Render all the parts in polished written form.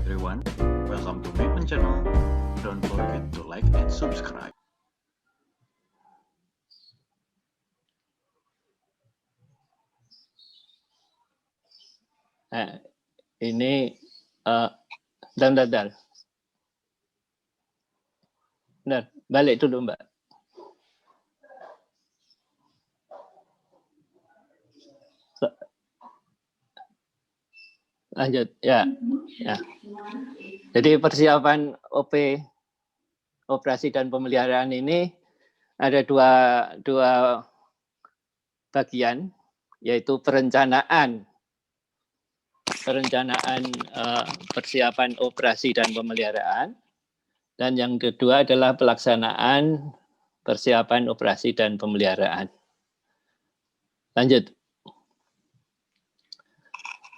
everyone, welcome to Mayman channel. Don't forget to like and subscribe. Nah, ini bentar. Benar, balik dulu Mbak. Lanjut, ya. Jadi persiapan operasi dan pemeliharaan ini ada dua bagian, yaitu perencanaan persiapan operasi dan pemeliharaan, dan yang kedua adalah pelaksanaan persiapan operasi dan pemeliharaan. Lanjut.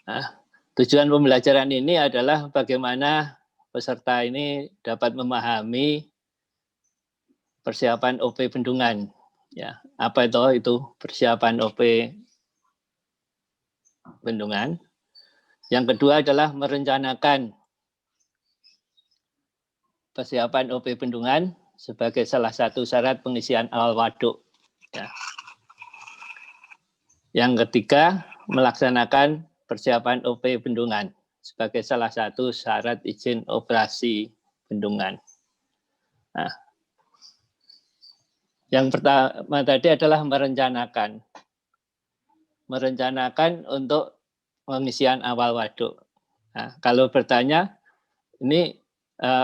Nah, tujuan pembelajaran ini adalah bagaimana peserta ini dapat memahami persiapan OP bendungan. Ya, apa itu persiapan OP bendungan? Yang kedua adalah merencanakan persiapan OP bendungan sebagai salah satu syarat pengisian awal waduk. Ya. Yang ketiga, melaksanakan persiapan OP bendungan sebagai salah satu syarat izin operasi bendungan. Nah, yang pertama tadi adalah merencanakan untuk pengisian awal waduk. Nah, kalau bertanya, ini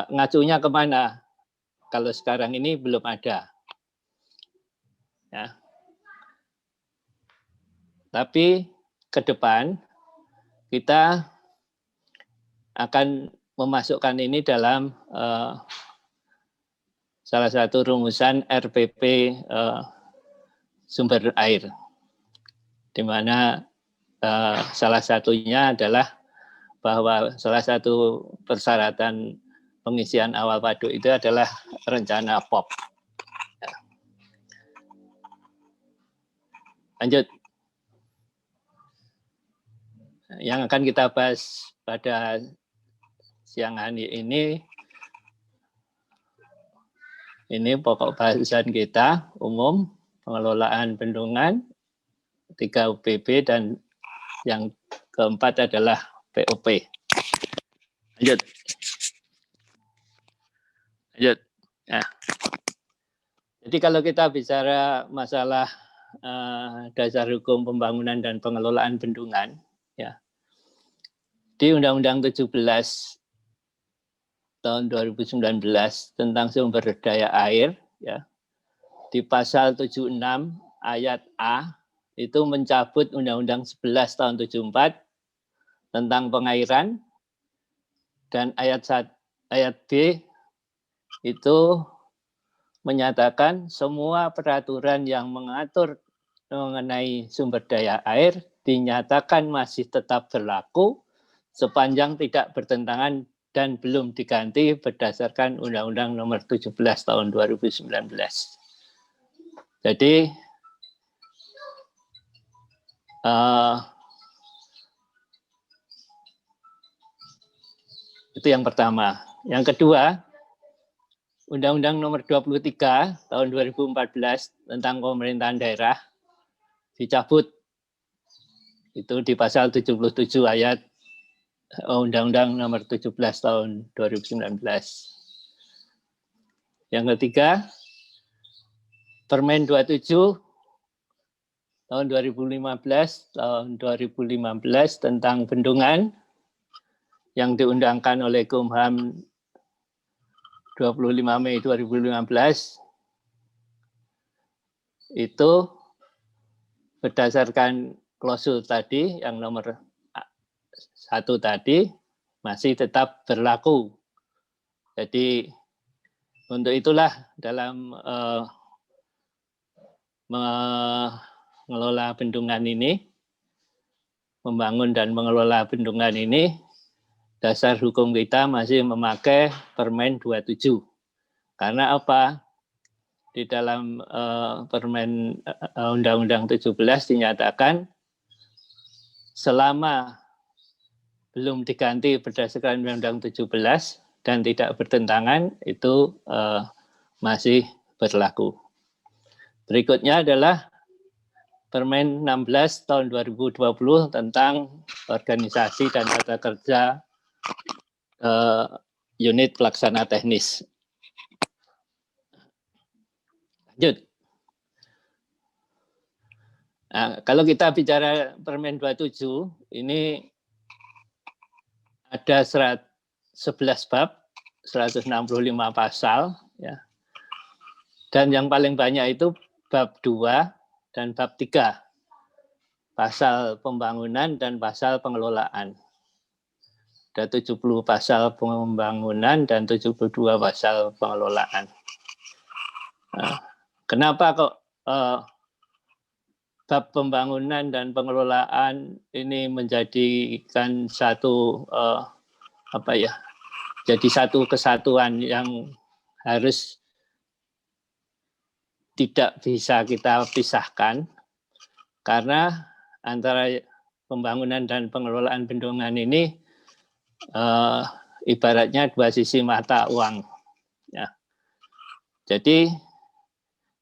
ngacunya kemana? Kalau sekarang ini belum ada. Ya. Tapi ke depan kita akan memasukkan ini dalam salah satu rumusan RPP sumber air, di mana salah satunya adalah bahwa salah satu persyaratan pengisian awal waduk itu adalah rencana POP. Lanjut. Yang akan kita bahas pada siang hari ini pokok bahasan kita umum, pengelolaan bendungan, 3 UPB, dan yang keempat adalah POP. Lanjut. Nah, jadi kalau kita bicara masalah dasar hukum pembangunan dan pengelolaan bendungan, ya, di Undang-Undang 17 tahun 2019 tentang sumber daya air, ya, di pasal 76 ayat A itu mencabut Undang-Undang 11 tahun 74 tentang pengairan, dan ayat B itu menyatakan semua peraturan yang mengatur mengenai sumber daya air dinyatakan masih tetap berlaku sepanjang tidak bertentangan dan belum diganti berdasarkan Undang-Undang Nomor 17 Tahun 2019. Jadi itu yang pertama. Yang kedua, Undang-Undang Nomor 23 Tahun 2014 tentang pemerintahan daerah dicabut. Itu di pasal 77 ayat Undang-Undang Nomor 17 Tahun 2019. Yang ketiga, Permen 27 Tahun 2015 tentang bendungan yang diundangkan oleh Kumham 25 Mei 2015 itu berdasarkan klausul tadi yang nomor 1 tadi masih tetap berlaku. Jadi untuk itulah dalam mengelola bendungan ini, membangun dan mengelola bendungan ini, dasar hukum kita masih memakai Permen 27. Karena apa? Di dalam Permen Undang-Undang 17 dinyatakan selama belum diganti berdasarkan Undang-Undang 17 dan tidak bertentangan itu masih berlaku. Berikutnya adalah Permen 16 tahun 2020 tentang organisasi dan tata kerja unit pelaksana teknis. Lanjut. Nah, kalau kita bicara Permen 27, ini ada 11 bab, 165 pasal, ya. Dan yang paling banyak itu bab 2 dan bab 3, pasal pembangunan dan pasal pengelolaan. Ada 70 pasal pembangunan dan 72 pasal pengelolaan. Nah, kenapa kok bab pembangunan dan pengelolaan ini menjadikan satu jadi satu kesatuan yang harus tidak bisa kita pisahkan, karena antara pembangunan dan pengelolaan bendungan ini ibaratnya dua sisi mata uang. Ya. Jadi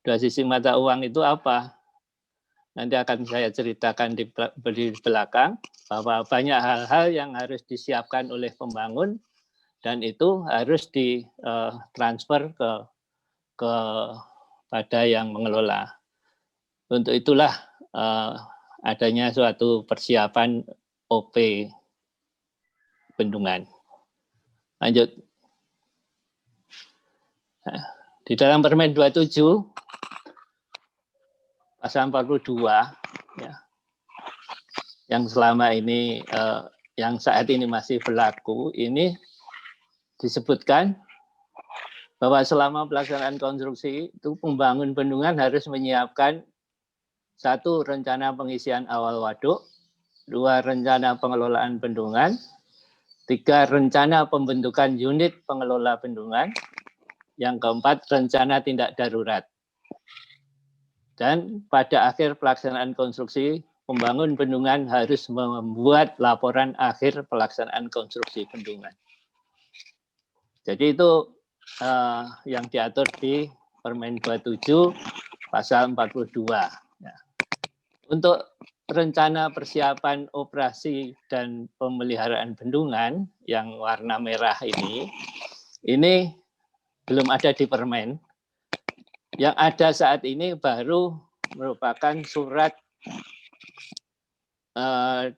dua sisi mata uang itu apa? Nanti akan saya ceritakan di belakang, bahwa banyak hal-hal yang harus disiapkan oleh pembangun dan itu harus ditransfer kepada yang mengelola. Untuk itulah adanya suatu persiapan OP bendungan. Lanjut. Nah, di dalam Permen 27 pasal 42 ya, yang selama ini yang saat ini masih berlaku, ini disebutkan bahwa selama pelaksanaan konstruksi itu pembangun bendungan harus menyiapkan 1, rencana pengisian awal waduk, 2, rencana pengelolaan bendungan, 3, rencana pembentukan unit pengelola bendungan, yang keempat, rencana tindak darurat. Dan pada akhir pelaksanaan konstruksi, pembangun bendungan harus membuat laporan akhir pelaksanaan konstruksi bendungan. Jadi itu yang diatur di Permen 27 pasal 42. Ya. Untuk rencana persiapan operasi dan pemeliharaan bendungan yang warna merah ini belum ada di permen. Yang ada saat ini baru merupakan surat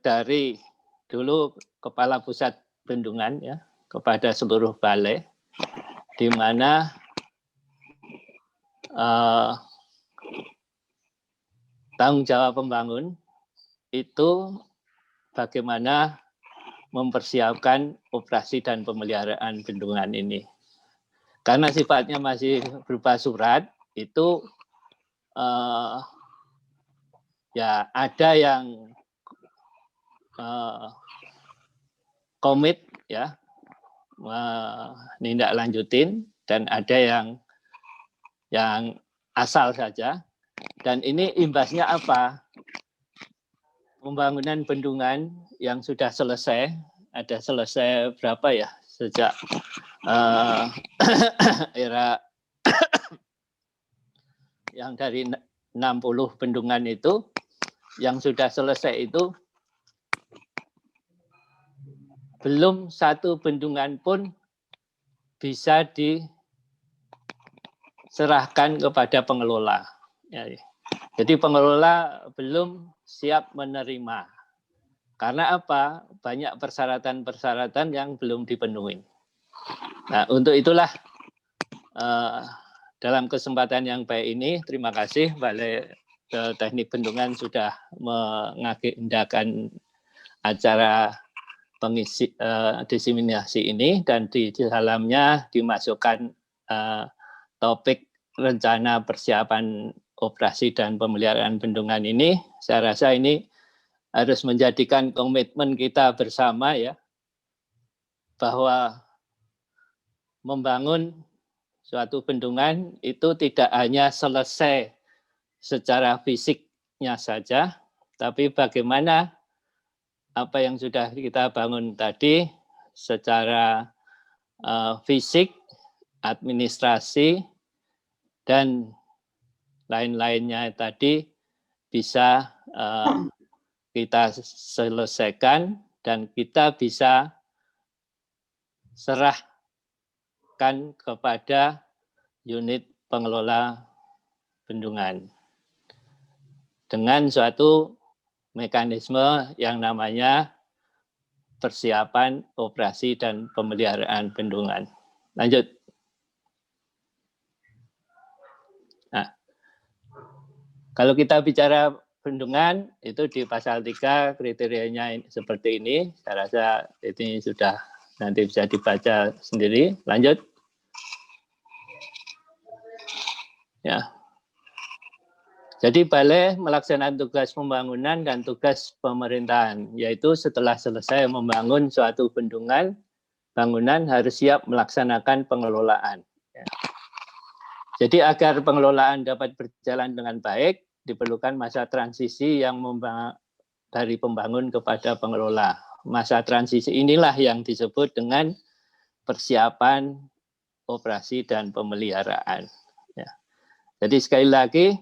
dari dulu Kepala Pusat Bendungan ya kepada seluruh balai, di mana tanggung jawab pembangun itu bagaimana mempersiapkan operasi dan pemeliharaan bendungan ini. Karena sifatnya masih berupa surat, itu ya ada yang komit ya menindaklanjutin dan ada yang asal saja. Dan ini imbasnya apa? Pembangunan bendungan yang sudah selesai, ada selesai berapa ya, sejak era yang dari 60 bendungan itu, yang sudah selesai itu belum satu bendungan pun bisa diserahkan kepada pengelola. Ya, jadi pengelola belum siap menerima. Karena apa? Banyak persyaratan-persyaratan yang belum dipenuhi. Nah, untuk itulah dalam kesempatan yang baik ini, terima kasih Balai Teknik Bendungan sudah mengagendakan acara pengisi diseminasi ini, dan di dalamnya dimasukkan topik rencana persiapan operasi dan pemeliharaan bendungan ini. Saya rasa ini harus menjadikan komitmen kita bersama ya, bahwa membangun suatu bendungan itu tidak hanya selesai secara fisiknya saja, tapi bagaimana apa yang sudah kita bangun tadi secara fisik, administrasi, dan lain-lainnya tadi bisa kita selesaikan dan kita bisa serahkan kepada unit pengelola bendungan dengan suatu mekanisme yang namanya persiapan operasi dan pemeliharaan bendungan. Lanjut. Nah, kalau kita bicara bendungan, itu di pasal 3 kriterianya seperti ini. Saya rasa ini sudah nanti bisa dibaca sendiri. Lanjut. Ya. Jadi balai melaksanakan tugas pembangunan dan tugas pemerintahan, yaitu setelah selesai membangun suatu bendungan, bangunan harus siap melaksanakan pengelolaan. Ya. Jadi agar pengelolaan dapat berjalan dengan baik, diperlukan masa transisi yang dari pembangun kepada pengelola. Masa transisi inilah yang disebut dengan persiapan operasi dan pemeliharaan. Ya. Jadi sekali lagi,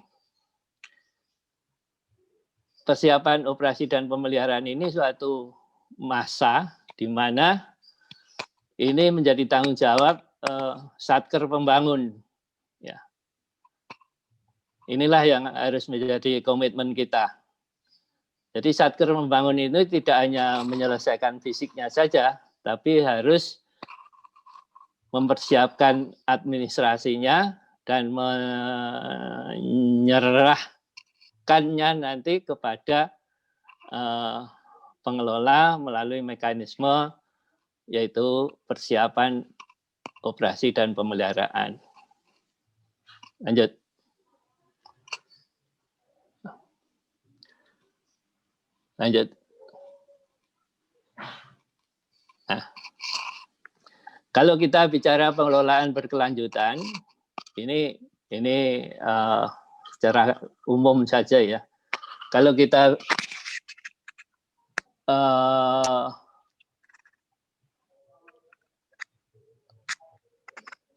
persiapan operasi dan pemeliharaan ini suatu masa di mana ini menjadi tanggung jawab satker pembangun. Ya. Inilah yang harus menjadi komitmen kita. Jadi satker pembangun itu tidak hanya menyelesaikan fisiknya saja, tapi harus mempersiapkan administrasinya dan menyerahkannya nanti kepada pengelola melalui mekanisme yaitu persiapan operasi dan pemeliharaan. Lanjut. Lanjut. Nah, kalau kita bicara pengelolaan berkelanjutan, ini secara umum saja ya. Kalau kita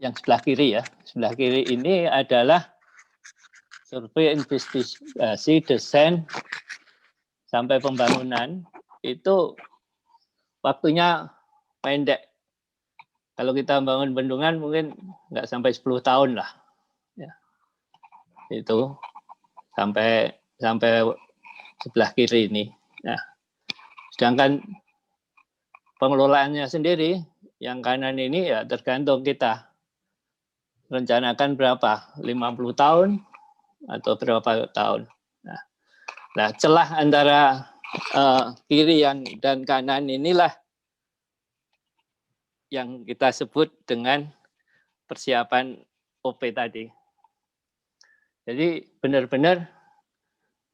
yang sebelah kiri ya, sebelah kiri ini adalah survei investigasi desain sampai pembangunan, itu waktunya pendek. Kalau kita bangun bendungan mungkin nggak sampai 10 tahun lah. Ya. Itu sampai sebelah kiri ini. Nah, sedangkan pengelolaannya sendiri, yang kanan ini ya tergantung kita. Rencanakan berapa? 50 tahun atau berapa tahun? Nah, celah antara kiri dan kanan inilah yang kita sebut dengan persiapan OP tadi. Jadi benar-benar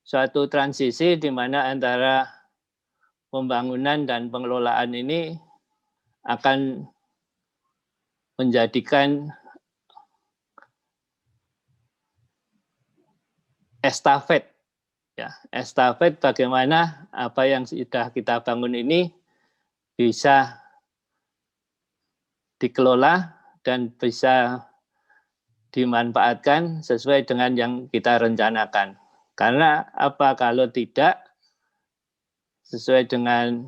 suatu transisi di mana antara pembangunan dan pengelolaan ini akan menjadikan estafet. Ya, estafet bagaimana apa yang sudah kita bangun ini bisa dikelola dan bisa dimanfaatkan sesuai dengan yang kita rencanakan. Karena apa kalau tidak sesuai dengan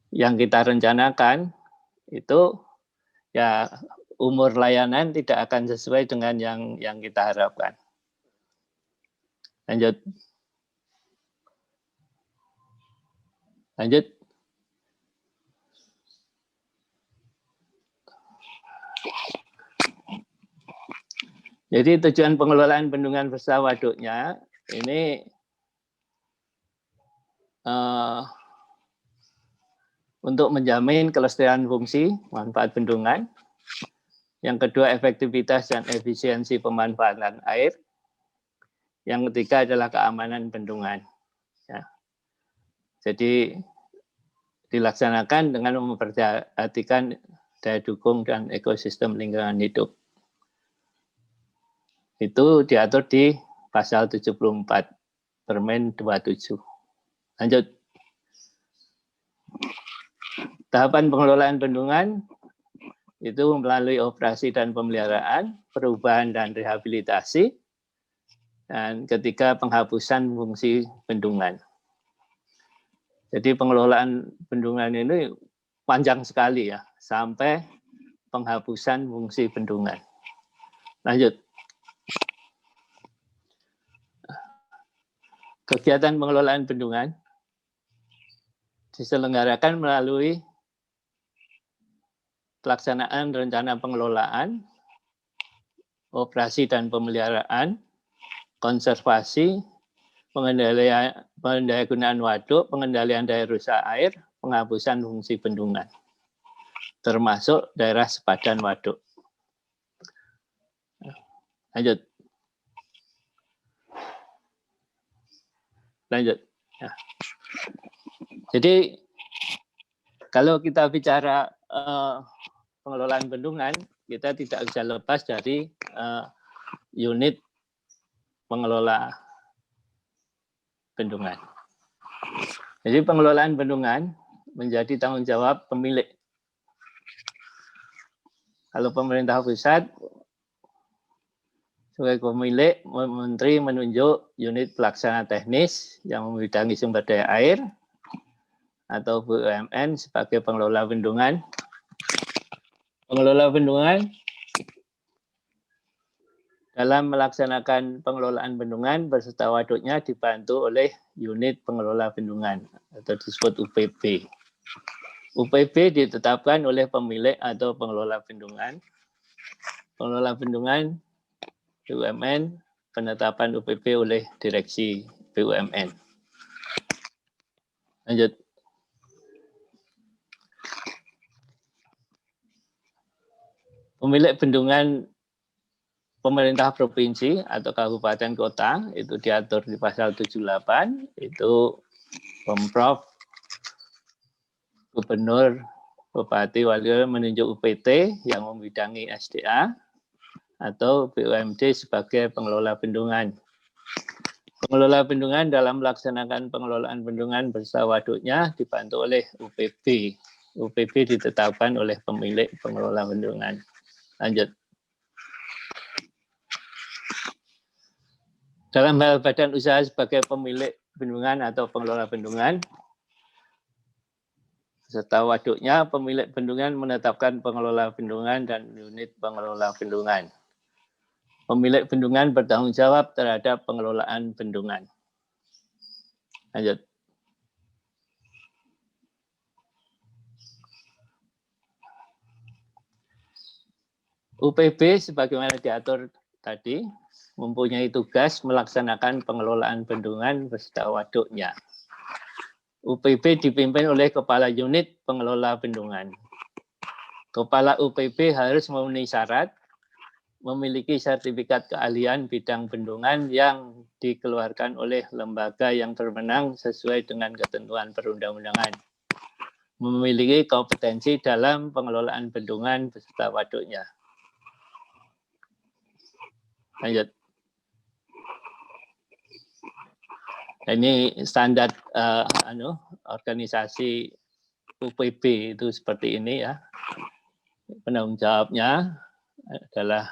yang kita rencanakan, itu ya umur layanan tidak akan sesuai dengan yang kita harapkan. Lanjut. Lanjut. Jadi tujuan pengelolaan bendungan beserta waduknya ini untuk menjamin kelestarian fungsi manfaat bendungan. Yang kedua, efektivitas dan efisiensi pemanfaatan air. Yang ketiga adalah keamanan bendungan. Ya. Jadi dilaksanakan dengan memperhatikan daya dukung dan ekosistem lingkungan hidup. Itu diatur di pasal 74 Permen 27. Lanjut. Tahapan pengelolaan bendungan itu melalui operasi dan pemeliharaan, perubahan dan rehabilitasi, dan ketiga penghapusan fungsi bendungan. Jadi pengelolaan bendungan ini panjang sekali ya, sampai penghapusan fungsi bendungan. Lanjut. Kegiatan pengelolaan bendungan diselenggarakan melalui pelaksanaan rencana pengelolaan, operasi dan pemeliharaan, konservasi, pengendalian waduk, pengendalian daya rusak air, penghapusan fungsi bendungan, termasuk daerah sepadan waduk. Lanjut. Ya. Jadi kalau kita bicara pengelolaan bendungan, kita tidak bisa lepas dari unit pengelola bendungan. Jadi pengelolaan bendungan menjadi tanggung jawab pemilik. Kalau pemerintah pusat sebagai pemilik, menteri menunjuk unit pelaksana teknis yang membidangi sumber daya air atau BUMN sebagai pengelola bendungan. Pengelola bendungan dalam melaksanakan pengelolaan bendungan beserta waduknya dibantu oleh unit pengelola bendungan atau disebut UPB. UPB ditetapkan oleh pemilik atau pengelola bendungan. Pengelola bendungan BUMN, penetapan UPB oleh direksi BUMN. Lanjut. Pemilik bendungan pemerintah provinsi atau kabupaten kota itu diatur di pasal 78, itu Pemprov, Gubernur, Bupati, Wali Kota menunjuk UPT yang membidangi SDA atau BUMD sebagai pengelola bendungan. Pengelola bendungan dalam melaksanakan pengelolaan bendungan beserta waduknya dibantu oleh UPB. UPB ditetapkan oleh pemilik pengelola bendungan. Lanjut. Dalam hal badan usaha sebagai pemilik bendungan atau pengelola bendungan, serta waduknya, pemilik bendungan menetapkan pengelola bendungan dan unit pengelola bendungan. Pemilik bendungan bertanggung jawab terhadap pengelolaan bendungan. Lanjut. UPB sebagaimana diatur tadi mempunyai tugas melaksanakan pengelolaan bendungan beserta waduknya. UPB dipimpin oleh kepala unit pengelola bendungan. Kepala UPB harus memenuhi syarat memiliki sertifikat keahlian bidang bendungan yang dikeluarkan oleh lembaga yang berwenang sesuai dengan ketentuan perundang-undangan. Memiliki kompetensi dalam pengelolaan bendungan beserta waduknya. Lanjut. Ini standar organisasi UPB itu seperti ini ya. Penanggung jawabnya adalah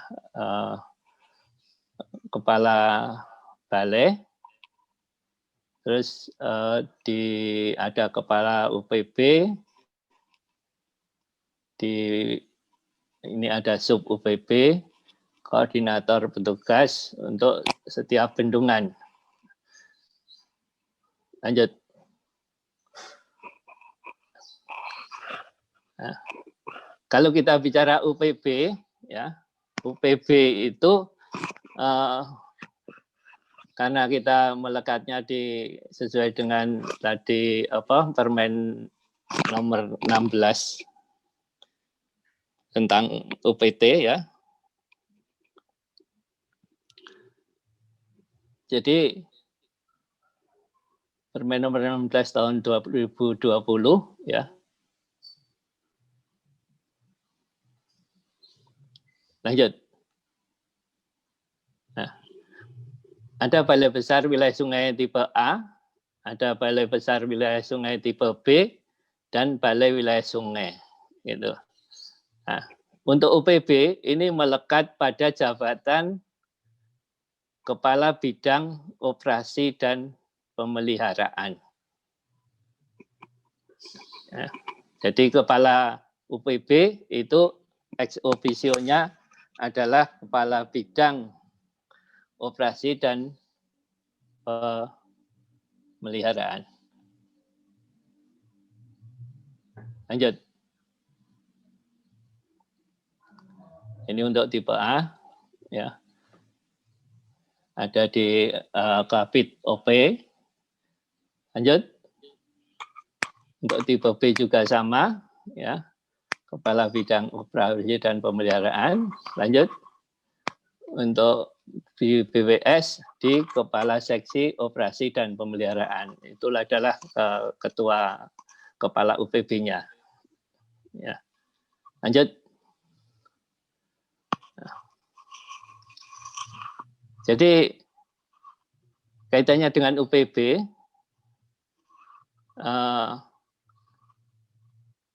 kepala balai, terus ada kepala UPB, ini ada sub UPB, koordinator petugas untuk setiap bendungan. Lanjut. Nah, kalau kita bicara UPB, ya, UPB itu karena kita melekatnya sesuai dengan tadi Permen nomor 16 tentang UPT ya. Jadi Permen nomor 16 tahun 2020 ya. Lanjut. Nah, ada balai besar wilayah sungai tipe A, ada balai besar wilayah sungai tipe B, dan Balai Wilayah Sungai. Gitu. Nah, untuk UPB ini melekat pada jabatan Kepala Bidang Operasi dan Pemeliharaan. Ya. Jadi Kepala UPB itu ex officio-nya adalah Kepala Bidang Operasi dan Pemeliharaan. Lanjut. Ini untuk tipe A, ya. Ada di Kabid OP. Lanjut. Untuk tipe B juga sama, ya. Kepala Bidang Operasi dan Pemeliharaan. Lanjut. Untuk di BWS di Kepala Seksi Operasi dan Pemeliharaan. Itulah adalah ketua kepala UPB-nya. Ya. Lanjut. Jadi kaitannya dengan UPB,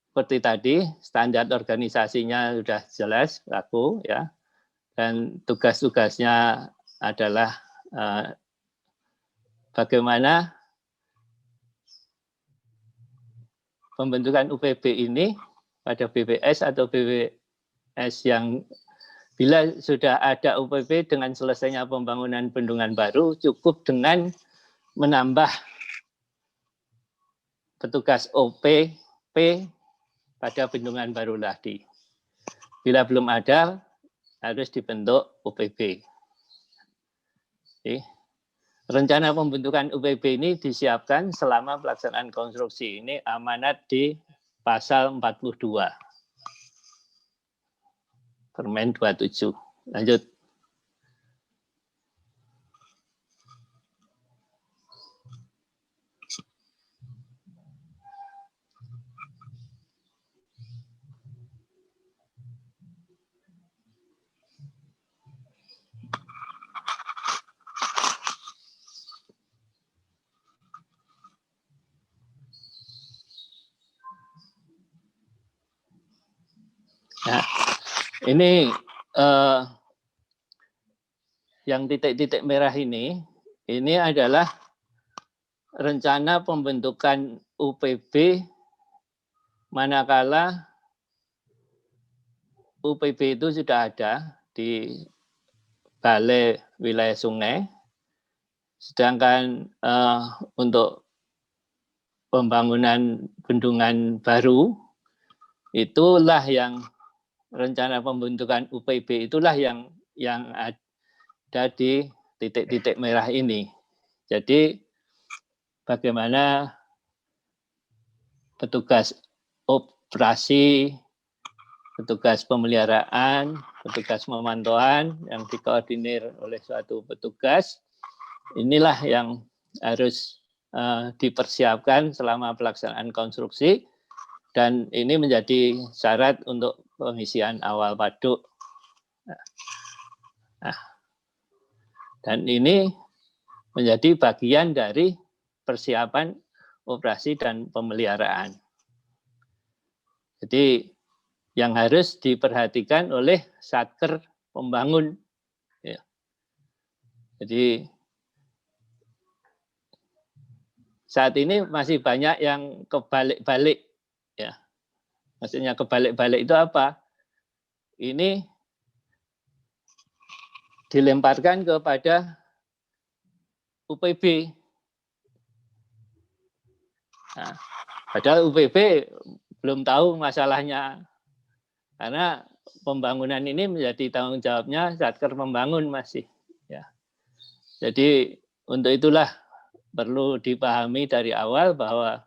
seperti tadi standar organisasinya sudah jelas laku, ya, dan tugas-tugasnya adalah bagaimana pembentukan UPB ini pada BPS atau BWS yang bila sudah ada UPB dengan selesainya pembangunan bendungan baru, cukup dengan menambah petugas OPP pada bendungan baru tadi. Bila belum ada, harus dibentuk UPB. Oke. Rencana pembentukan UPB ini disiapkan selama pelaksanaan konstruksi. Ini amanat di pasal 42. Permen 27. Lanjut. Nah, ini yang titik-titik merah ini adalah rencana pembentukan UPB manakala UPB itu sudah ada di Balai Wilayah Sungai, sedangkan untuk pembangunan bendungan baru itulah yang rencana pembentukan UPB itulah yang ada di titik-titik merah ini. Jadi bagaimana petugas operasi, petugas pemeliharaan, petugas pemantauan yang dikoordinir oleh suatu petugas, inilah yang harus dipersiapkan selama pelaksanaan konstruksi, dan ini menjadi syarat untuk pengisian awal waduk. Nah, dan ini menjadi bagian dari persiapan operasi dan pemeliharaan. Jadi yang harus diperhatikan oleh Satker Pembangun. Ya. Jadi saat ini masih banyak yang kebalik-balik. Ya. Maksudnya kebalik-balik itu apa? Ini dilemparkan kepada UPB. Nah, padahal UPB belum tahu masalahnya, karena pembangunan ini menjadi tanggung jawabnya Satker Pembangun masih. Ya. Jadi untuk itulah perlu dipahami dari awal bahwa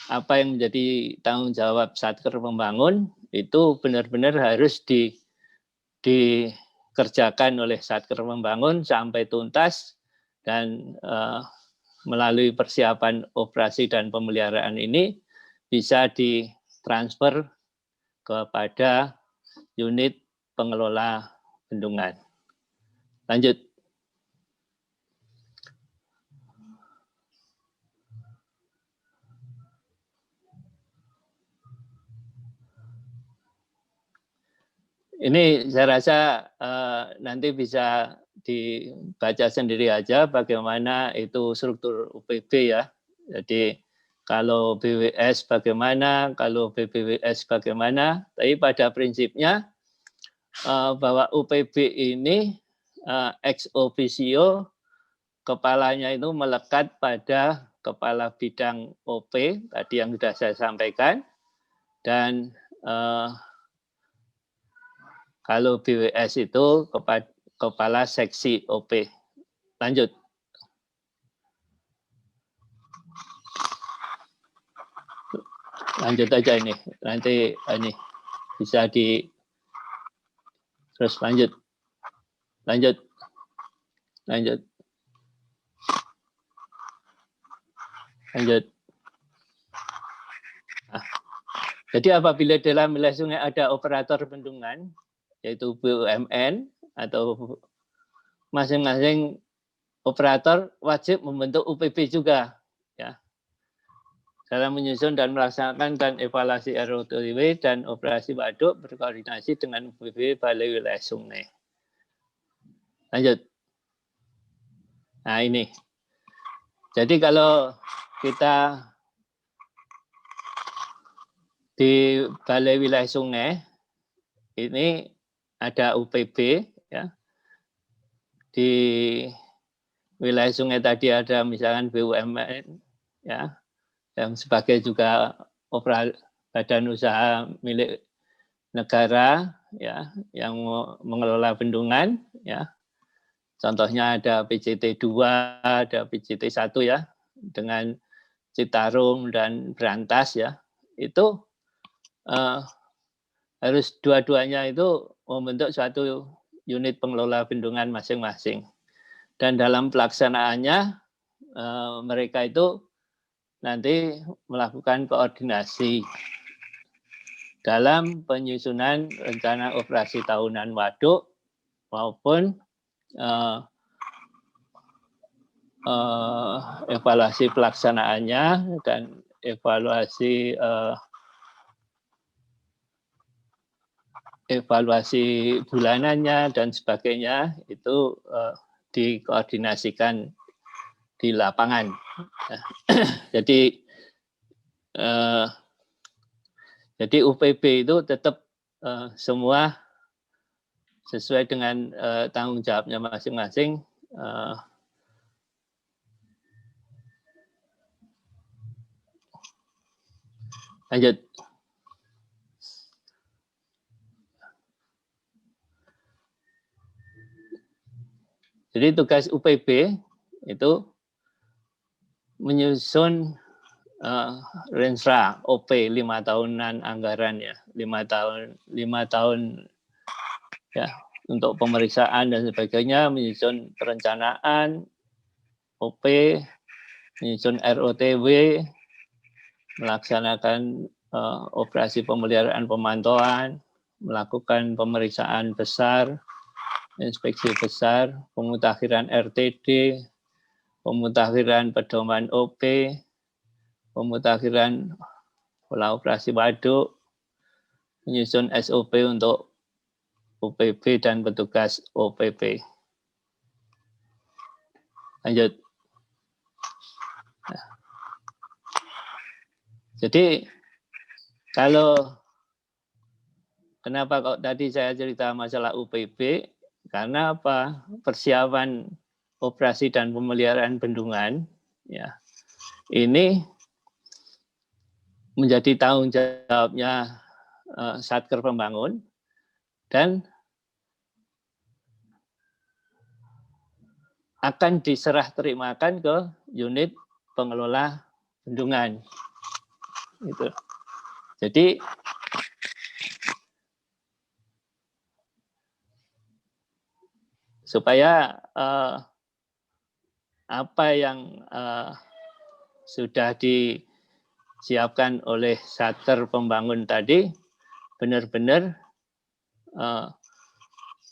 apa yang menjadi tanggung jawab Satker Pembangun itu benar-benar harus dikerjakan oleh Satker Pembangun sampai tuntas, dan melalui persiapan operasi dan pemeliharaan ini bisa ditransfer kepada unit pengelola bendungan. Lanjut. Ini saya rasa nanti bisa dibaca sendiri aja bagaimana itu struktur UPB ya. Jadi kalau BWS bagaimana, kalau BBWS bagaimana, tapi pada prinsipnya bahwa UPB ini ex officio kepalanya itu melekat pada kepala bidang OP tadi yang sudah saya sampaikan, dan kalau BWS itu kepala seksi OP. Lanjut. Lanjut aja ini. Nanti ini bisa terus lanjut. Lanjut. Lanjut. Lanjut. Nah, jadi apabila dalam wilayah sungai ada operator bendungan, yaitu BUMN atau masing-masing operator wajib membentuk UPB juga, ya, dalam menyusun dan melaksanakan dan evaluasi ROTW dan operasi waduk berkoordinasi dengan UPB Balai Wilayah Sungai. Lanjut. Nah ini. Jadi kalau kita di Balai Wilayah Sungai ini ada UPB, ya. Di wilayah sungai tadi ada misalkan BUMN, ya, yang sebagai juga badan usaha milik negara, ya, yang mengelola bendungan, ya. Contohnya ada PJT 2, ada PJT 1 ya, dengan Citarum dan Brantas ya. Itu harus dua-duanya itu membentuk suatu unit pengelola bendungan masing-masing. Dan dalam pelaksanaannya mereka itu nanti melakukan koordinasi dalam penyusunan rencana operasi tahunan waduk maupun evaluasi pelaksanaannya dan evaluasi bulanannya dan sebagainya itu dikoordinasikan di lapangan. Jadi UPB itu tetap semua sesuai dengan tanggung jawabnya masing-masing. Lanjut. Jadi tugas UPB itu menyusun Rensra OP 5 tahunan anggaran ya, 5 tahun ya, untuk pemeriksaan dan sebagainya, menyusun perencanaan OP, menyusun ROTW, melaksanakan operasi pemeliharaan pemantauan, melakukan pemeriksaan besar, inspeksi besar, pemutakhiran RTD, pemutakhiran pedoman OP, pemutakhiran pola operasi waduk, menyusun SOP untuk UPB dan petugas OPB. Lanjut. Nah. Jadi kalau kenapa kok tadi saya cerita masalah UPB? Karena apa? Persiapan operasi dan pemeliharaan bendungan ya, ini menjadi tanggung jawabnya Satker Pembangun dan akan diserah terimakan ke unit pengelola bendungan. Gitu. Jadi supaya apa yang sudah disiapkan oleh Satker Pembangun tadi benar-benar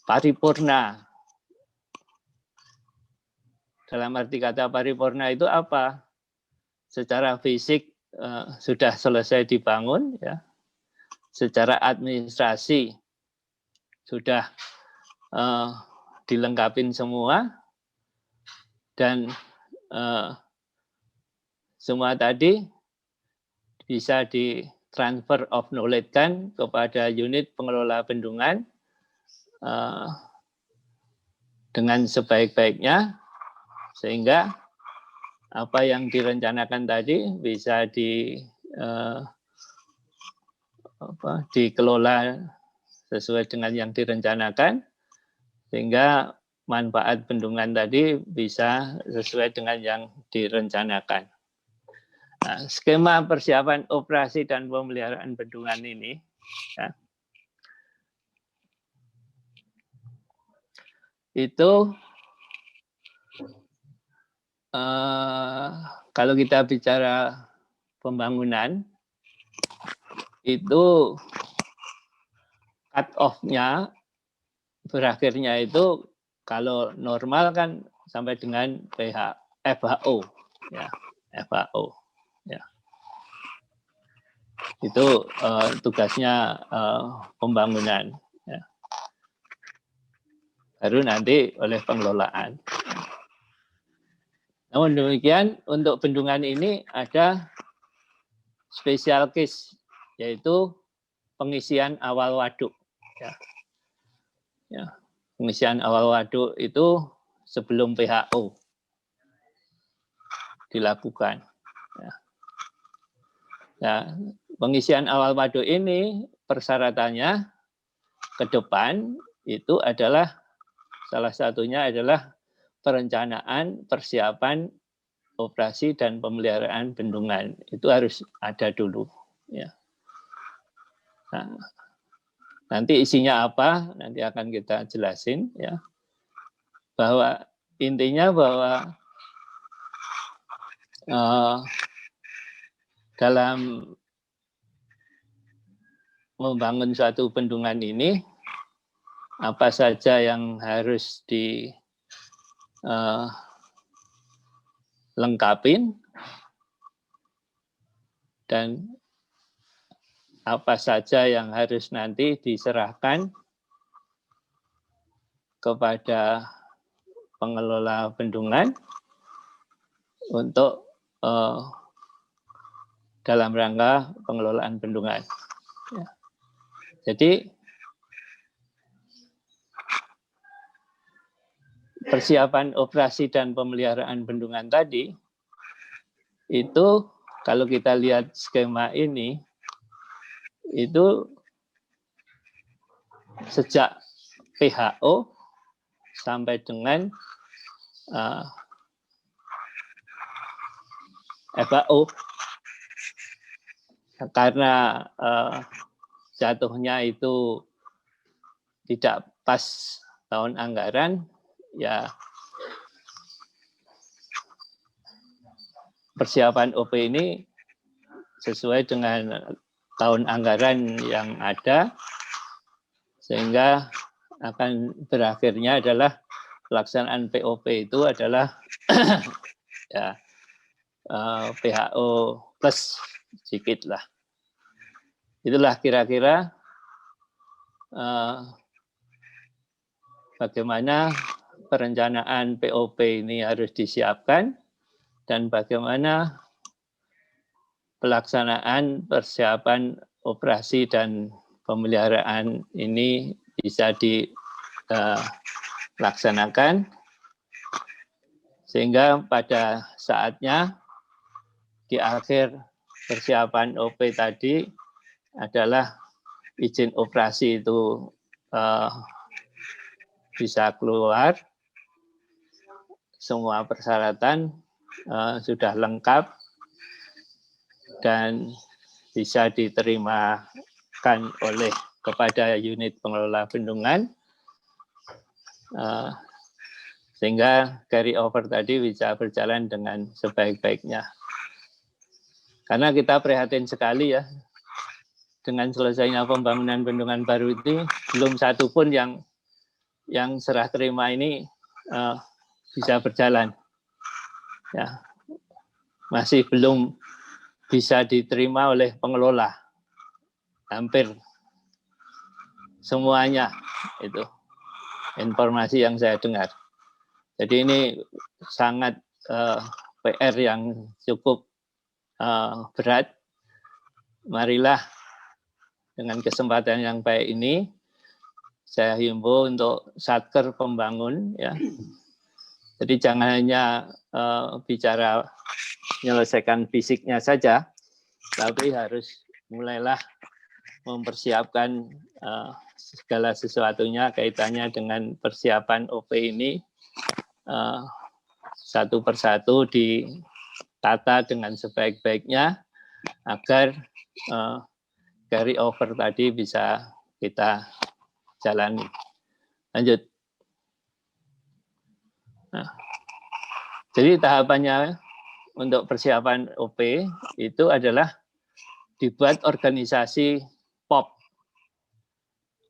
paripurna. Dalam arti kata paripurna itu apa? Secara fisik sudah selesai dibangun, ya. Secara administrasi sudah dilengkapin semua, dan semua tadi bisa di transfer of knowledge kan kepada unit pengelola bendungan dengan sebaik-baiknya, sehingga apa yang direncanakan tadi bisa dikelola sesuai dengan yang direncanakan, sehingga manfaat bendungan tadi bisa sesuai dengan yang direncanakan. Nah, skema persiapan operasi dan pemeliharaan bendungan ini, ya, itu kalau kita bicara pembangunan, itu cut off-nya berakhirnya itu kalau normal kan sampai dengan FHO, ya, FHO, ya. Itu tugasnya pembangunan, ya. Baru nanti oleh pengelolaan. Namun demikian, untuk bendungan ini ada special case, yaitu pengisian awal waduk. Ya. Ya. Pengisian awal waduk itu sebelum PHO dilakukan. Ya. Nah, pengisian awal waduk ini persyaratannya ke depan itu adalah salah satunya adalah perencanaan persiapan operasi dan pemeliharaan bendungan. Itu harus ada dulu. Ya. Nah, nanti isinya apa nanti akan kita jelasin, ya. Bahwa intinya bahwa dalam membangun suatu bendungan ini, apa saja yang harus dilengkapin dan apa saja yang harus nanti diserahkan kepada pengelola bendungan untuk dalam rangka pengelolaan bendungan. Ya. Jadi persiapan operasi dan pemeliharaan bendungan tadi itu kalau kita lihat skema ini itu sejak PHO sampai dengan FAO, karena jatuhnya itu tidak pas tahun anggaran, ya persiapan OP ini sesuai dengan tahun anggaran yang ada, sehingga akan berakhirnya adalah pelaksanaan POP itu adalah ya PHO plus sedikit lah. Itulah kira-kira bagaimana perencanaan POP ini harus disiapkan dan bagaimana pelaksanaan persiapan operasi dan pemeliharaan ini bisa dilaksanakan sehingga pada saatnya di akhir persiapan OP tadi adalah izin operasi itu bisa keluar, semua persyaratan sudah lengkap dan bisa diterimakan oleh kepada unit pengelola bendungan, sehingga carry over tadi bisa berjalan dengan sebaik-baiknya. Karena kita prihatin sekali ya, dengan selesainya pembangunan bendungan baru ini, belum satu pun yang serah terima ini bisa berjalan. Ya, masih belum bisa diterima oleh pengelola, hampir semuanya itu informasi yang saya dengar. Jadi ini sangat PR yang cukup berat. Marilah dengan kesempatan yang baik ini saya himbau untuk satker pembangun, ya. Jadi jangan hanya bicara menyelesaikan fisiknya saja, tapi harus mulailah mempersiapkan segala sesuatunya kaitannya dengan persiapan OP ini satu persatu ditata dengan sebaik-baiknya agar carry over tadi bisa kita jalani. Lanjut. Nah, jadi tahapannya untuk persiapan OP itu adalah dibuat organisasi POP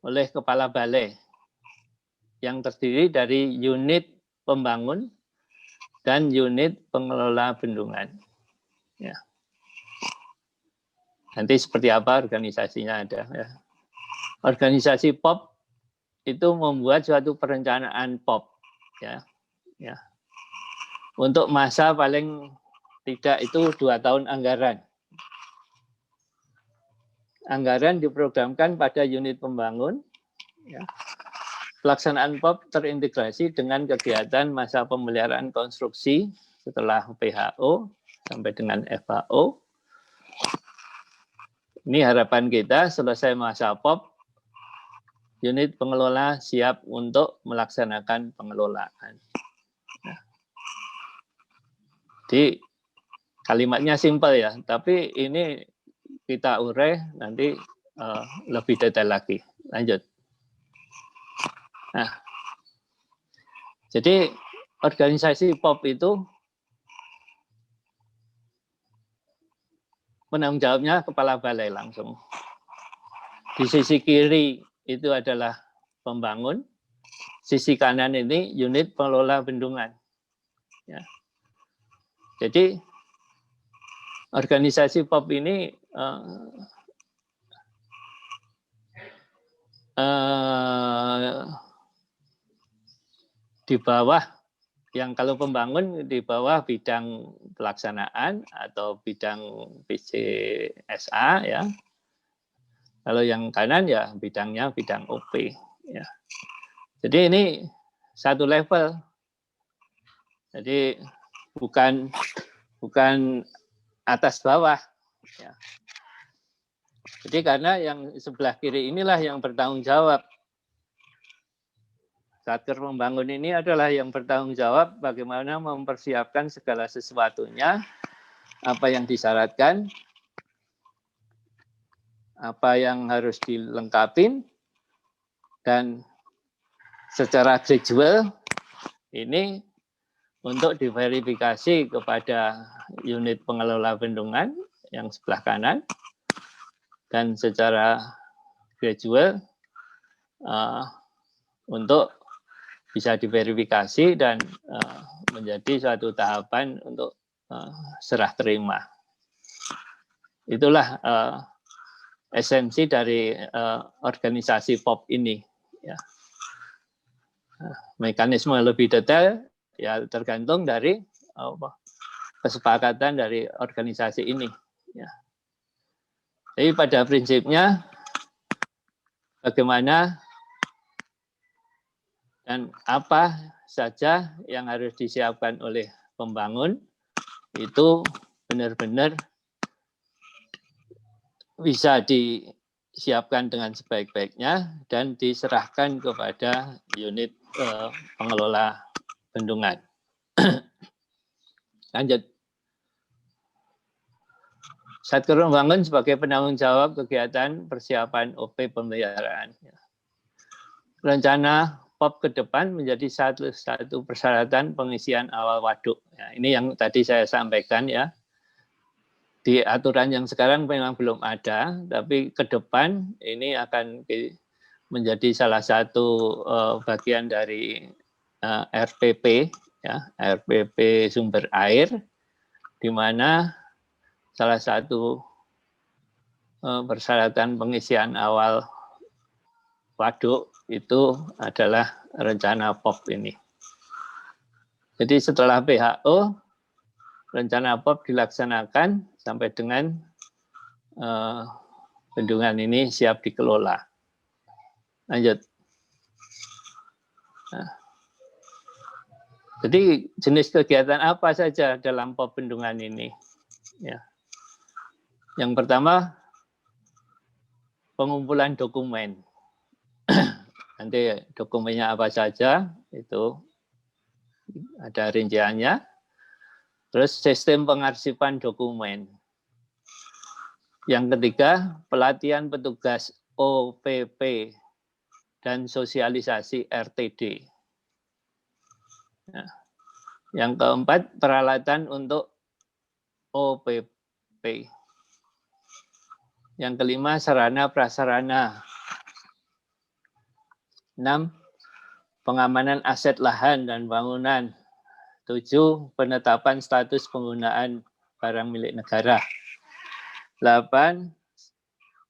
oleh Kepala Balai yang terdiri dari unit pembangun dan unit pengelola bendungan. Ya. Nanti seperti apa organisasinya ada. Ya. Organisasi POP itu membuat suatu perencanaan POP. Ya. Ya. Untuk masa paling tidak itu 2 tahun anggaran. Anggaran diprogramkan pada unit pembangun. Ya. Pelaksanaan POP terintegrasi dengan kegiatan masa pemeliharaan konstruksi setelah PHO sampai dengan FHO. Ini harapan kita selesai masa POP, unit pengelola siap untuk melaksanakan pengelolaan. Nah, jadi kalimatnya simpel ya, tapi ini kita urai nanti lebih detail lagi. Lanjut. Nah, jadi organisasi POP itu penanggung jawabnya Kepala Balai langsung. Di sisi kiri itu adalah pembangun, sisi kanan ini unit pengelola bendungan. Ya. Jadi organisasi POP ini di bawah yang kalau pembangun di bawah bidang pelaksanaan atau bidang PCSA ya. Kalau yang kanan ya bidangnya bidang OP ya. Jadi ini satu level. Jadi bukan atas bawah ya. Jadi karena yang sebelah kiri inilah yang bertanggung jawab. Satker pembangun ini adalah yang bertanggung jawab bagaimana mempersiapkan segala sesuatunya, apa yang disyaratkan, apa yang harus dilengkapi, dan secara gradual ini untuk diverifikasi kepada unit pengelola bendungan yang sebelah kanan, dan secara gradual untuk bisa diverifikasi dan menjadi suatu tahapan untuk serah terima. Itulah esensi dari organisasi POP ini. Ya. Mekanisme lebih detail ya tergantung dari kesepakatan dari organisasi ini. Ya. Jadi pada prinsipnya bagaimana dan apa saja yang harus disiapkan oleh pembangun itu benar-benar bisa disiapkan dengan sebaik-baiknya dan diserahkan kepada unit pengelola bendungan. Lanjut. Satker Pembangun sebagai penanggung jawab kegiatan persiapan OP pemeliharaan. Rencana POP ke depan menjadi satu persyaratan pengisian awal waduk. Ya, ini yang tadi saya sampaikan ya. Di aturan yang sekarang memang belum ada, tapi ke depan ini akan menjadi salah satu bagian dari RPP, ya, RPP sumber air, di mana salah satu persyaratan pengisian awal waduk itu adalah rencana POP ini. Jadi setelah WHO, rencana POP dilaksanakan sampai dengan bendungan ini siap dikelola. Lanjut. Nah, jadi jenis kegiatan apa saja dalam POP bendungan ini? Ya. Yang pertama, pengumpulan dokumen. Nanti dokumennya apa saja, itu ada rinciannya. Terus sistem pengarsipan dokumen. Yang ketiga, pelatihan petugas OPP dan sosialisasi RTD. Nah, yang keempat, peralatan untuk OPP. Yang kelima, sarana prasarana. 6. Pengamanan aset lahan dan bangunan. 7. Penetapan status penggunaan barang milik negara. 8.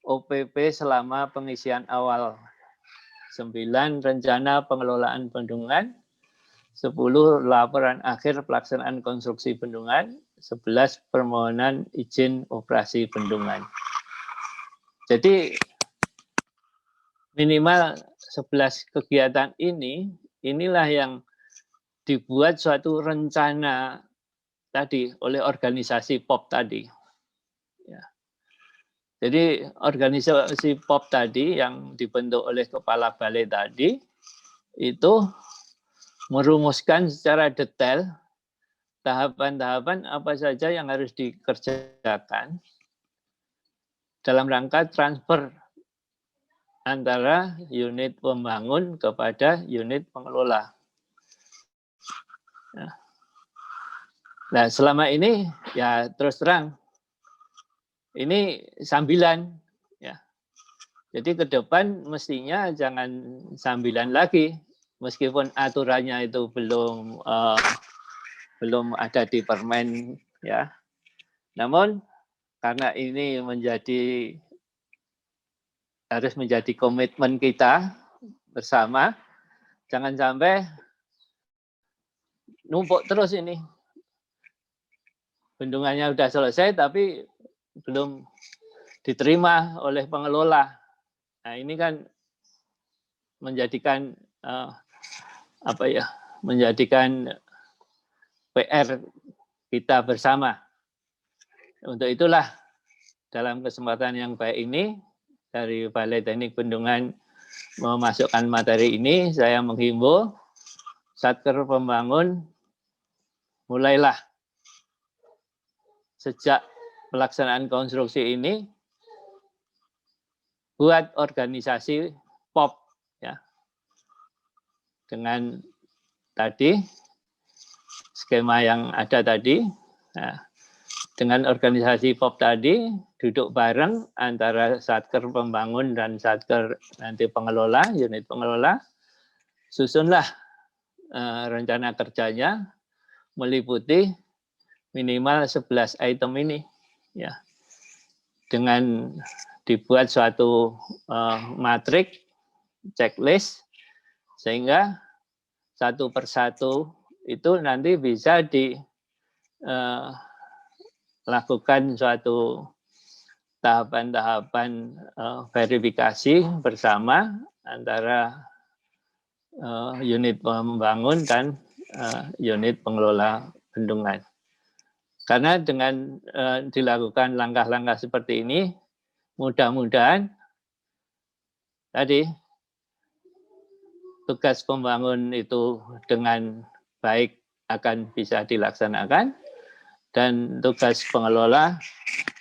OPP selama pengisian awal. 9. Rencana pengelolaan bendungan. 10. Laporan akhir pelaksanaan konstruksi bendungan. 11. Permohonan izin operasi bendungan. Jadi minimal 11 kegiatan inilah yang dibuat suatu rencana tadi oleh organisasi POP tadi. Ya. Jadi organisasi POP tadi yang dibentuk oleh kepala balai tadi itu merumuskan secara detail tahapan-tahapan apa saja yang harus dikerjakan dalam rangka transfer antara unit pembangun kepada unit pengelola. Nah, selama ini ya terus terang ini sambilan ya. Jadi ke depan mestinya jangan sambilan lagi, meskipun aturannya itu belum ada di permen ya. Namun karena ini harus menjadi komitmen kita bersama, jangan sampai numpuk terus ini. Bendungannya sudah selesai tapi belum diterima oleh pengelola. Nah, ini kan menjadikan menjadikan PR kita bersama. Untuk itulah dalam kesempatan yang baik ini dari Balai Teknik Bendungan memasukkan materi ini, saya menghimbau Satker Pembangun mulailah sejak pelaksanaan konstruksi ini buat organisasi POP ya. Dengan tadi skema yang ada tadi. Nah, dengan organisasi POP tadi duduk bareng antara Satker Pembangun dan Satker nanti pengelola, unit pengelola, susunlah rencana kerjanya meliputi minimal 11 item ini ya. Dengan dibuat suatu matrik checklist sehingga satu persatu itu nanti bisa dilakukan suatu tahapan-tahapan verifikasi bersama antara unit pembangun dan unit pengelola bendungan. Karena dengan dilakukan langkah-langkah seperti ini, mudah-mudahan tadi tugas pembangun itu dengan baik akan bisa dilaksanakan dan tugas pengelola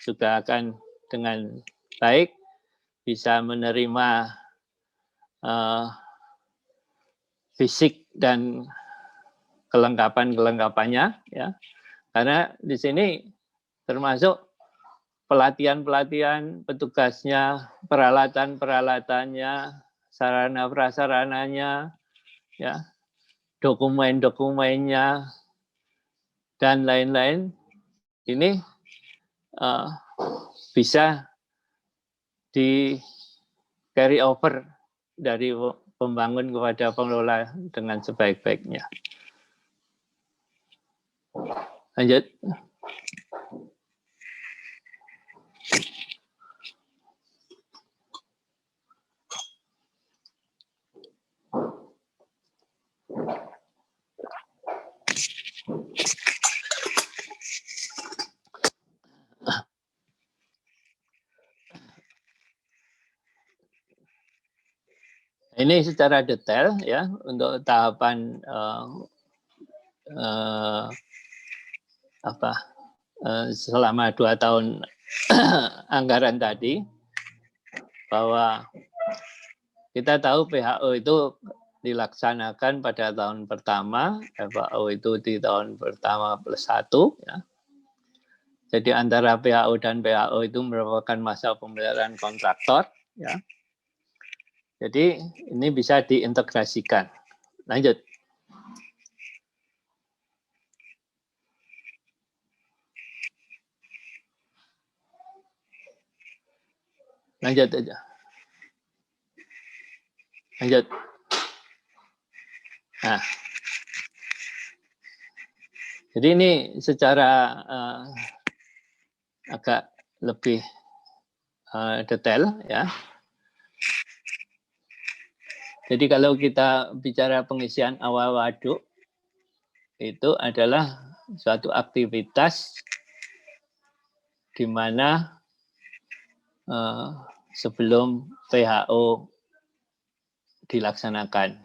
juga akan dengan baik bisa menerima fisik dan kelengkapannya ya. Karena di sini termasuk pelatihan petugasnya, peralatan-peralatannya, sarana prasarananya, ya, dokumen-dokumennya dan lain-lain. Ini bisa di carry over dari pembangun kepada pengelola dengan sebaik-baiknya. Lanjut. Ini secara detail ya untuk tahapan selama 2 tahun anggaran tadi, bahwa kita tahu PHO itu dilaksanakan pada tahun pertama, FAO itu di tahun pertama +1 ya. Jadi antara PHO dan PHO itu merupakan masa pembayaran kontraktor ya. Jadi ini bisa diintegrasikan. Lanjut. Lanjut aja. Lanjut. Nah. Jadi ini secara agak lebih detail ya. Jadi kalau kita bicara pengisian awal waduk, itu adalah suatu aktivitas di mana sebelum PHO dilaksanakan.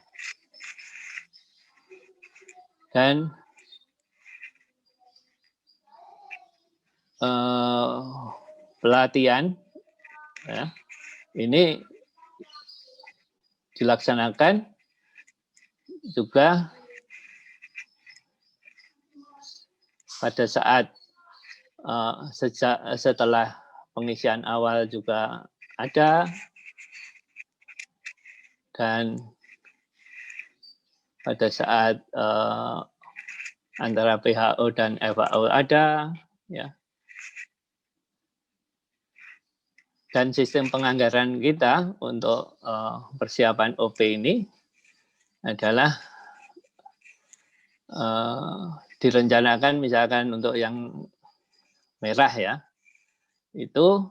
Dan pelatihan ya, ini dilaksanakan juga pada saat setelah pengisian awal juga ada, dan pada saat antara PHO dan FAO ada ya. Dan sistem penganggaran kita untuk persiapan OP ini adalah direncanakan misalkan untuk yang merah ya, itu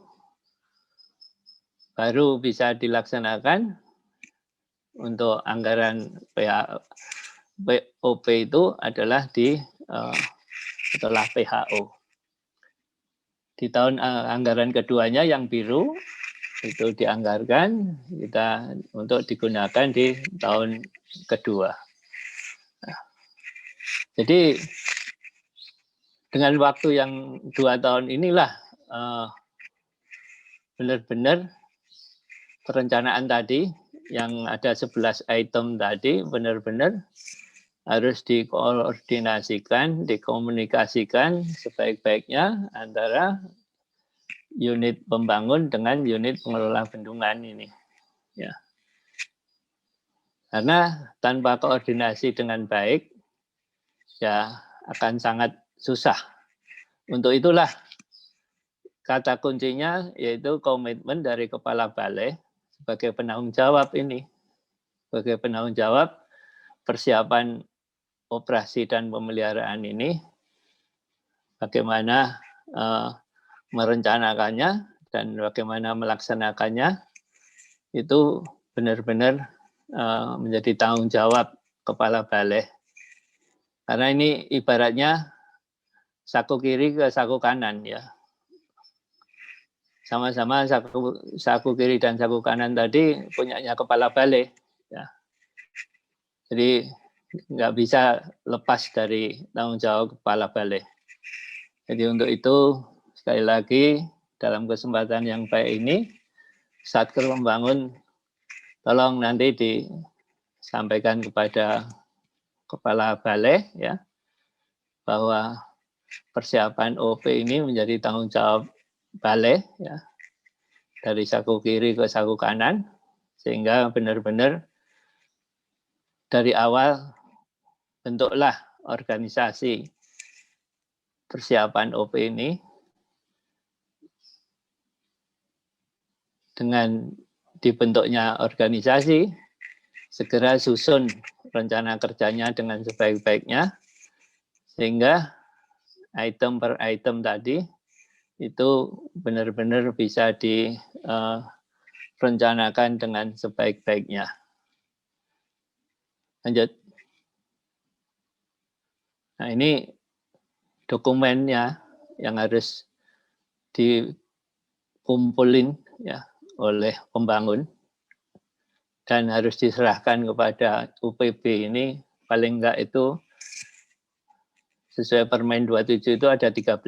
baru bisa dilaksanakan untuk anggaran OP itu adalah di setelah PHO. Di tahun anggaran keduanya yang biru itu dianggarkan kita untuk digunakan di tahun kedua. Nah, jadi dengan waktu yang 2 tahun inilah benar-benar perencanaan tadi yang ada 11 item tadi benar-benar harus dikoordinasikan, dikomunikasikan sebaik-baiknya antara unit pembangun dengan unit pengelola bendungan ini. Ya. Karena tanpa koordinasi dengan baik, ya akan sangat susah. Untuk itulah kata kuncinya yaitu komitmen dari kepala balai sebagai penanggung jawab ini, sebagai penanggung jawab persiapan operasi dan pemeliharaan ini, bagaimana merencanakannya dan bagaimana melaksanakannya, itu benar-benar menjadi tanggung jawab kepala balai. Karena ini ibaratnya saku kiri ke saku kanan ya. Sama-sama saku kiri dan saku kanan tadi punyanya kepala balai. Ya. Jadi nggak bisa lepas dari tanggung jawab kepala balai. Jadi untuk itu sekali lagi dalam kesempatan yang baik ini Satker Membangun tolong nanti disampaikan kepada kepala balai ya bahwa persiapan OP ini menjadi tanggung jawab balai ya dari saku kiri ke saku kanan sehingga benar-benar dari awal bentuklah organisasi persiapan OP ini dengan dibentuknya organisasi segera susun rencana kerjanya dengan sebaik-baiknya, sehingga item per item tadi itu benar-benar bisa direncanakan dengan sebaik-baiknya. Lanjut. Nah, ini dokumennya yang harus dikumpulin ya oleh pembangun dan harus diserahkan kepada UPB ini paling enggak itu sesuai Permen 27 itu ada 13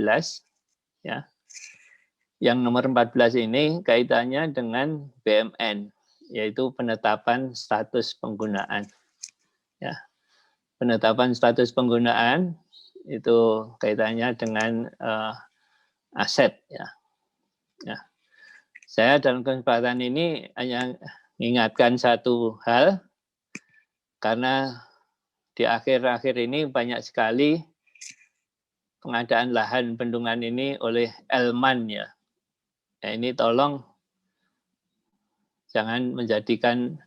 ya. Yang nomor 14 ini kaitannya dengan BMN, yaitu penetapan status penggunaan. Ya. Penetapan status penggunaan itu kaitannya dengan aset ya. Ya. Saya dalam kesempatan ini hanya mengingatkan satu hal, karena di akhir-akhir ini banyak sekali pengadaan lahan bendungan ini oleh Elman ya. Ya, ini tolong jangan menjadikan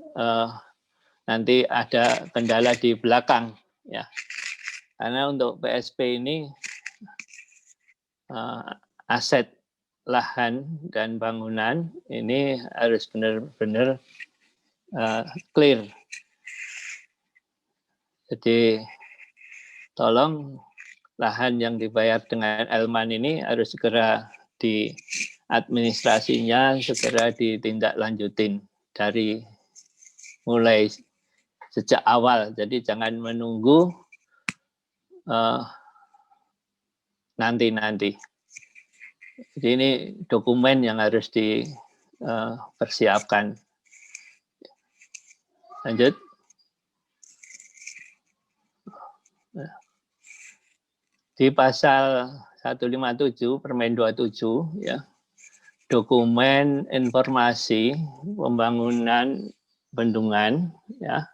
nanti ada kendala di belakang ya. Karena untuk PSP ini aset lahan dan bangunan ini harus benar-benar clear. Jadi tolong lahan yang dibayar dengan Elman ini harus segera di administrasinya segera ditindaklanjutin dari mulai sejak awal. Jadi jangan menunggu nanti-nanti. Jadi ini dokumen yang harus dipersiapkan. Lanjut. Di pasal 157 Permen 27 ya, dokumen informasi pembangunan bendungan ya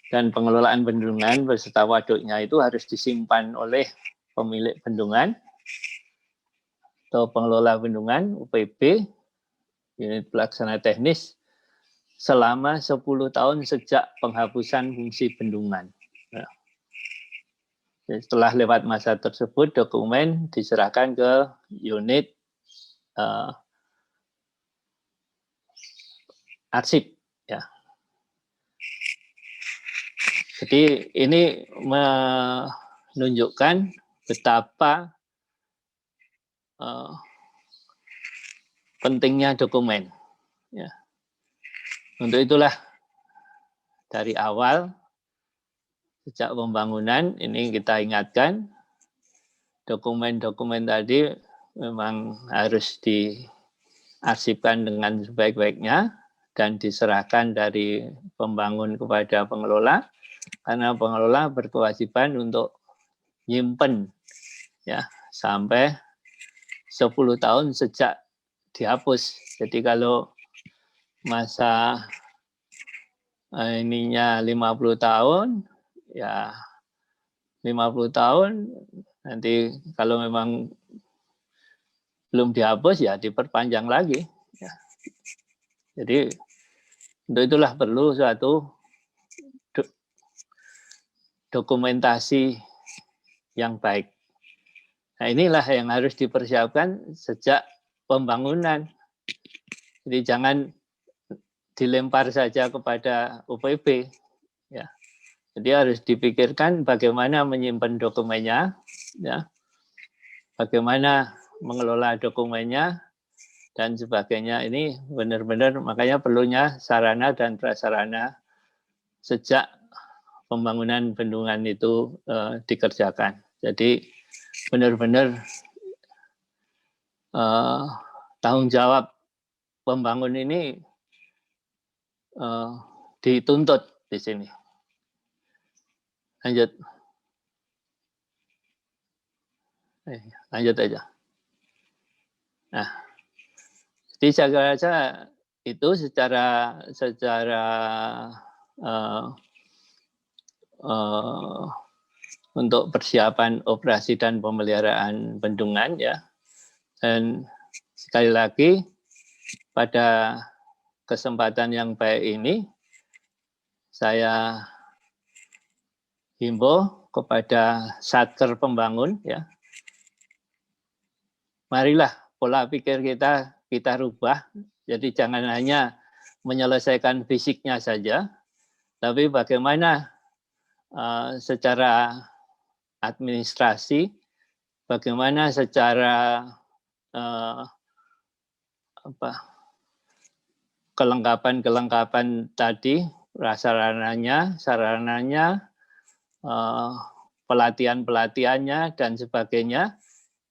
dan pengelolaan bendungan beserta waduknya itu harus disimpan oleh pemilik bendungan atau pengelola bendungan UPB, unit pelaksana teknis, selama 10 tahun sejak penghapusan fungsi bendungan. Ya. Setelah lewat masa tersebut, dokumen diserahkan ke unit arsip. Ya. Jadi ini menunjukkan betapa pentingnya dokumen. Ya. Untuk itulah dari awal sejak pembangunan ini kita ingatkan dokumen-dokumen tadi memang harus diarsipkan dengan sebaik-baiknya dan diserahkan dari pembangun kepada pengelola, karena pengelola berkewajiban untuk nyimpen ya sampai 10 tahun sejak dihapus. Jadi kalau masa ininya 50 tahun, ya 50 tahun, nanti kalau memang belum dihapus ya diperpanjang lagi. Ya. Jadi untuk itulah perlu suatu dokumentasi yang baik. Nah, inilah yang harus dipersiapkan sejak pembangunan. Jadi jangan dilempar saja kepada UPB. Ya. Jadi harus dipikirkan bagaimana menyimpan dokumennya, ya, bagaimana mengelola dokumennya, dan sebagainya. Ini benar-benar makanya perlunya sarana dan prasarana sejak pembangunan bendungan itu dikerjakan. Jadi benar-benar tanggung jawab pembangun ini dituntut di sini. Lanjut. Lanjut aja. Nah, jadi saya rasa itu secara untuk persiapan operasi dan pemeliharaan bendungan ya. Dan sekali lagi pada kesempatan yang baik ini saya himbau kepada Satker Pembangun, ya, marilah pola pikir kita rubah. Jadi jangan hanya menyelesaikan fisiknya saja, tapi bagaimana secara administrasi, bagaimana secara kelengkapan tadi, sarananya, pelatihannya dan sebagainya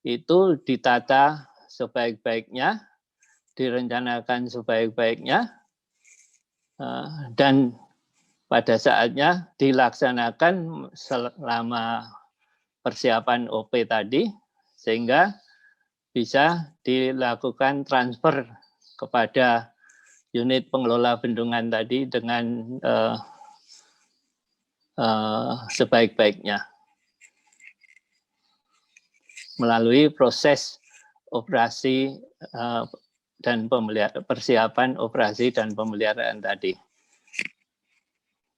itu ditata sebaik-baiknya, direncanakan sebaik-baiknya, dan pada saatnya dilaksanakan selama persiapan OP tadi, sehingga bisa dilakukan transfer kepada unit pengelola bendungan tadi dengan sebaik-baiknya melalui proses operasi dan persiapan operasi dan pemeliharaan tadi.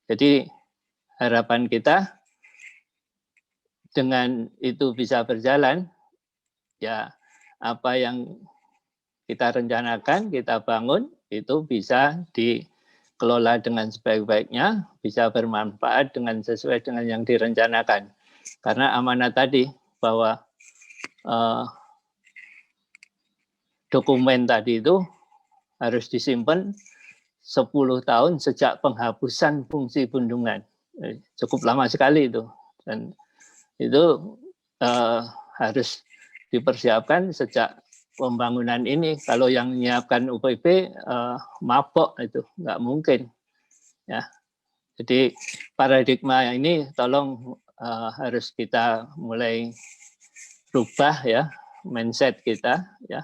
Jadi harapan kita dengan itu bisa berjalan, ya apa yang kita rencanakan, kita bangun, itu bisa dikelola dengan sebaik-baiknya, bisa bermanfaat sesuai dengan yang direncanakan. Karena amanat tadi bahwa dokumen tadi itu harus disimpan 10 tahun sejak penghapusan fungsi bendungan. Cukup lama sekali itu. Dan itu harus dipersiapkan sejak pembangunan ini. Kalau yang menyiapkan UPB mabok itu, nggak mungkin. Ya. Jadi paradigma ini tolong harus kita mulai rubah, ya, mindset kita, ya.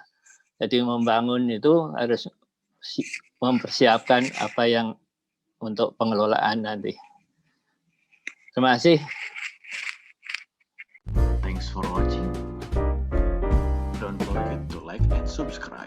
Jadi membangun itu harus mempersiapkan apa yang untuk pengelolaan nanti. Terima kasih. Thanks for watching. Don't forget to like and subscribe.